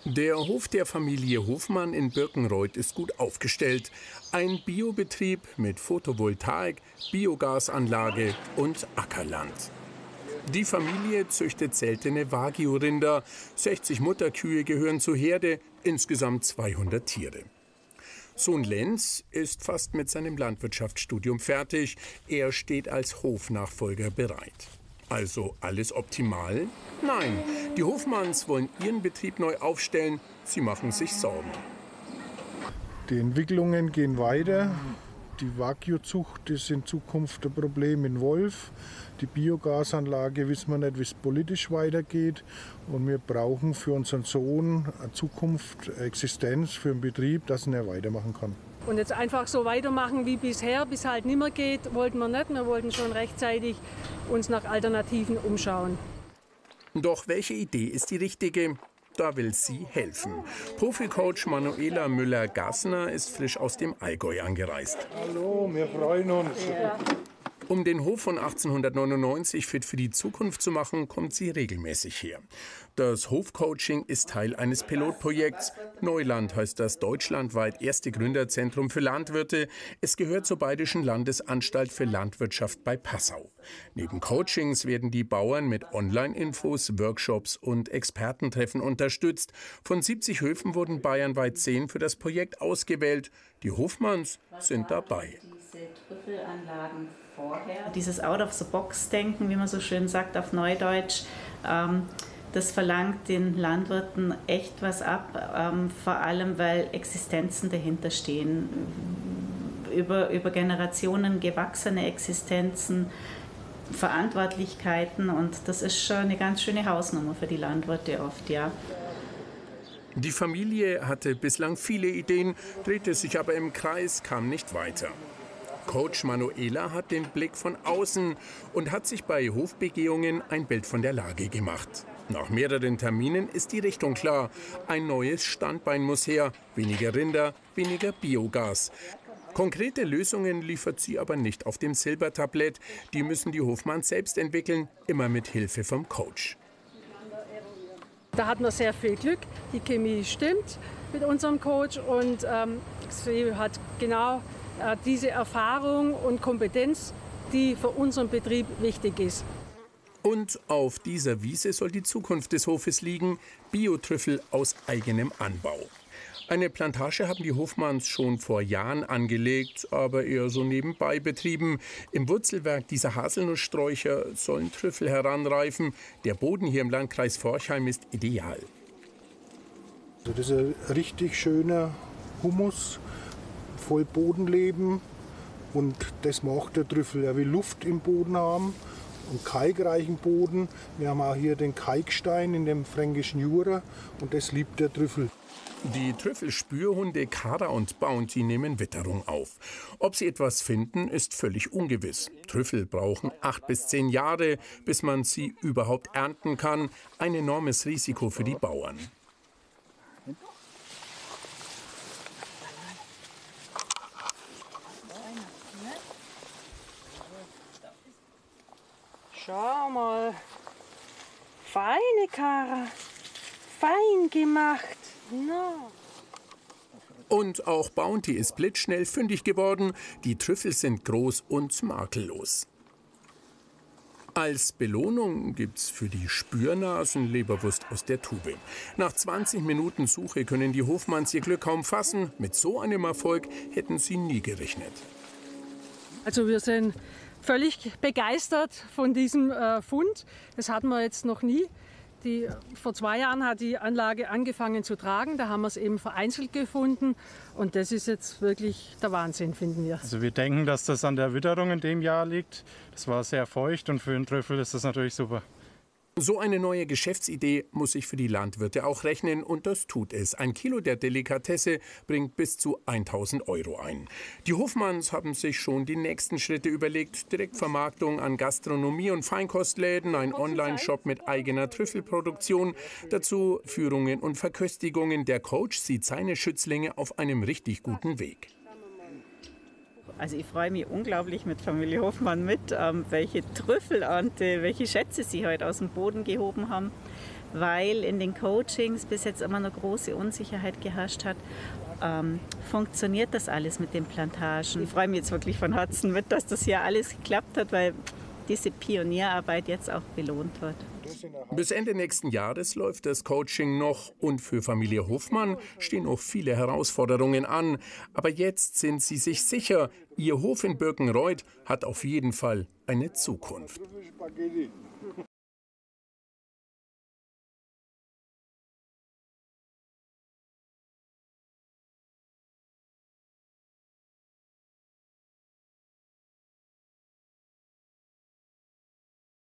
Der Hof der Familie Hofmann in Birkenreuth ist gut aufgestellt. Ein Biobetrieb mit Photovoltaik, Biogasanlage und Ackerland. Die Familie züchtet seltene Wagyu-Rinder. 60 Mutterkühe gehören zur Herde, insgesamt 200 Tiere. Sohn Lenz ist fast mit seinem Landwirtschaftsstudium fertig. Er steht als Hofnachfolger bereit. Also alles optimal? Nein, die Hofmanns wollen ihren Betrieb neu aufstellen. Sie machen sich Sorgen. Die Entwicklungen gehen weiter. Die Wagyu-Zucht ist in Zukunft ein Problem in Wolf. Die Biogasanlage wissen wir nicht, wie es politisch weitergeht. Und wir brauchen für unseren Sohn eine Zukunft, eine Existenz für den Betrieb, dass er weitermachen kann. Und jetzt einfach so weitermachen wie bisher, bis halt nicht mehr geht, wollten wir nicht. Wir wollten schon rechtzeitig uns nach Alternativen umschauen. Doch welche Idee ist die richtige? Da will sie helfen. Profi-Coach Manuela Müller-Gassner ist frisch aus dem Allgäu angereist. Hallo, wir freuen uns. Ja. Um den Hof von 1899 fit für die Zukunft zu machen, kommt sie regelmäßig her. Das Hofcoaching ist Teil eines Pilotprojekts. Neuland heißt das deutschlandweit erste Gründerzentrum für Landwirte. Es gehört zur Bayerischen Landesanstalt für Landwirtschaft bei Passau. Neben Coachings werden die Bauern mit Online-Infos, Workshops und Expertentreffen unterstützt. Von 70 Höfen wurden bayernweit 10 für das Projekt ausgewählt. Die Hofmanns sind dabei. Dieses Out-of-the-Box-Denken, wie man so schön sagt auf Neudeutsch, das verlangt den Landwirten echt was ab, vor allem weil Existenzen dahinter stehen, über Generationen gewachsene Existenzen, Verantwortlichkeiten, und das ist schon eine ganz schöne Hausnummer für die Landwirte oft, ja. Die Familie hatte bislang viele Ideen, drehte sich aber im Kreis, kam nicht weiter. Coach Manuela hat den Blick von außen und hat sich bei Hofbegehungen ein Bild von der Lage gemacht. Nach mehreren Terminen ist die Richtung klar. Ein neues Standbein muss her. Weniger Rinder, weniger Biogas. Konkrete Lösungen liefert sie aber nicht auf dem Silbertablett. Die müssen die Hofmanns selbst entwickeln, immer mit Hilfe vom Coach. Da hatten wir sehr viel Glück. Die Chemie stimmt mit unserem Coach und sie hat genau diese Erfahrung und Kompetenz, die für unseren Betrieb wichtig ist. Und auf dieser Wiese soll die Zukunft des Hofes liegen, Biotrüffel aus eigenem Anbau. Eine Plantage haben die Hofmanns schon vor Jahren angelegt, aber eher so nebenbei betrieben. Im Wurzelwerk dieser Haselnusssträucher sollen Trüffel heranreifen. Der Boden hier im Landkreis Forchheim ist ideal. Also das ist ein richtig schöner Humus, voll Bodenleben, und das macht der Trüffel. Er will Luft im Boden haben und kalkreichen Boden. Wir haben auch hier den Kalkstein in dem fränkischen Jura, und das liebt der Trüffel. Die Trüffelspürhunde Kara und Bounty nehmen Witterung auf. Ob sie etwas finden, ist völlig ungewiss. Trüffel brauchen 8 bis 10 Jahre, bis man sie überhaupt ernten kann. Ein enormes Risiko für die Bauern. Schau mal, feine Kara, fein gemacht. No. Und auch Bounty ist blitzschnell fündig geworden. Die Trüffel sind groß und makellos. Als Belohnung gibt's für die Spürnasen Leberwurst aus der Tube. Nach 20 Minuten Suche können die Hofmanns ihr Glück kaum fassen. Mit so einem Erfolg hätten sie nie gerechnet. Also wir sind völlig begeistert von diesem Fund. Das hatten wir jetzt noch nie. Vor 2 Jahren hat die Anlage angefangen zu tragen. Da haben wir es eben vereinzelt gefunden. Und das ist jetzt wirklich der Wahnsinn, finden wir. Also wir denken, dass das an der Witterung in dem Jahr liegt. Das war sehr feucht, und für den Trüffel ist das natürlich super. So eine neue Geschäftsidee muss sich für die Landwirte auch rechnen, und das tut es. 1 Kilo der Delikatesse bringt bis zu 1.000 € ein. Die Hofmanns haben sich schon die nächsten Schritte überlegt. Direktvermarktung an Gastronomie- und Feinkostläden, ein Online-Shop mit eigener Trüffelproduktion, dazu Führungen und Verköstigungen. Der Coach sieht seine Schützlinge auf einem richtig guten Weg. Also ich freue mich unglaublich mit Familie Hofmann mit, welche Trüffelernte, welche Schätze sie heute aus dem Boden gehoben haben, weil in den Coachings bis jetzt immer noch große Unsicherheit geherrscht hat. Funktioniert das alles mit den Plantagen? Ich freue mich jetzt wirklich von Herzen mit, dass das hier alles geklappt hat, weil diese Pionierarbeit jetzt auch belohnt wird. Bis Ende nächsten Jahres läuft das Coaching noch und für Familie Hofmann stehen noch viele Herausforderungen an. Aber jetzt sind sie sich sicher, ihr Hof in Birkenreuth hat auf jeden Fall eine Zukunft.